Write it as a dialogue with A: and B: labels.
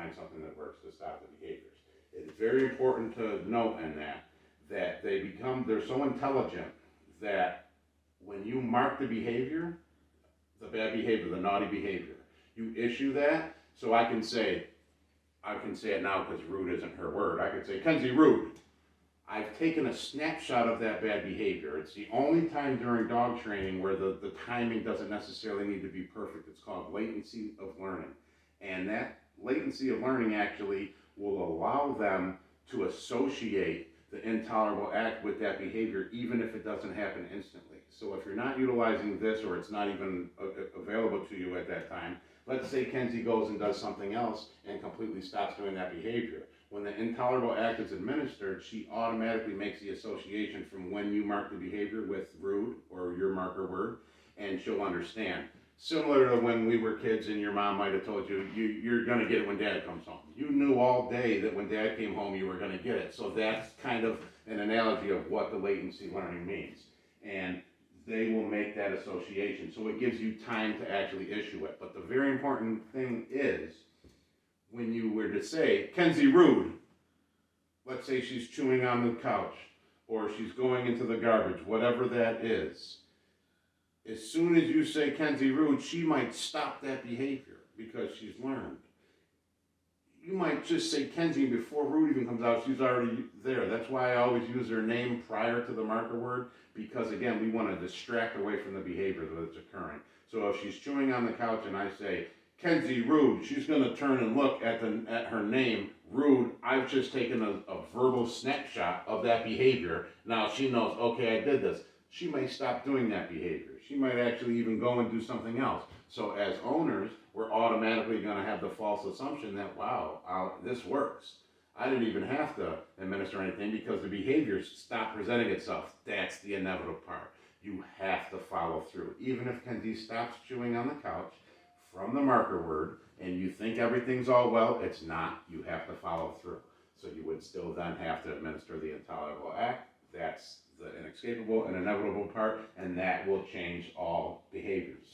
A: find something that works to stop the behaviors. It's very important to note in that they're so intelligent that when you mark the behavior, the bad behavior, the naughty behavior, you issue that, so I can say it now because rude isn't her word. I could say, Kenzie, rude. I've taken a snapshot of that bad behavior. It's the only time during dog training where the timing doesn't necessarily need to be perfect. It's called latency of learning. And that latency of learning actually will allow them to associate the intolerable act with that behavior, even if it doesn't happen instantly. So if you're not utilizing this, or it's not even available to you at that time, let's say Kenzie goes and does something else and completely stops doing that behavior. When the intolerable act is administered, she automatically makes the association from when you mark the behavior with rude or your marker word, and she'll understand. Similar to when we were kids and your mom might have told you, you're gonna get it when dad comes home. You knew all day that when dad came home you were gonna get it. So that's kind of an analogy of what the latency learning means. And they will make that association. So it gives you time to actually issue it. But the very important thing is, when you were to say, Kenzie, rude, let's say she's chewing on the couch, or she's going into the garbage, whatever that is, as soon as you say Kenzie, rude, she might stop that behavior because she's learned. You might just say Kenzie before rude even comes out, she's already there. That's why I always use her name prior to the marker word, because again, we want to distract away from the behavior that's occurring. So if she's chewing on the couch and I say, Kenzie, rude, she's going to turn and look at her name, rude. I've just taken a verbal snapshot of that behavior. Now she knows, okay, I did this. She may stop doing that behavior. She might actually even go and do something else. So as owners, we're automatically going to have the false assumption that, wow, this works. I didn't even have to administer anything because the behavior stopped presenting itself. That's the inevitable part. You have to follow through. Even if Kenzie stops chewing on the couch from the marker word and you think everything's all well, it's not. You have to follow through. So you would still then have to administer the intolerable act. That's the inescapable and inevitable part, and that will change all behaviors.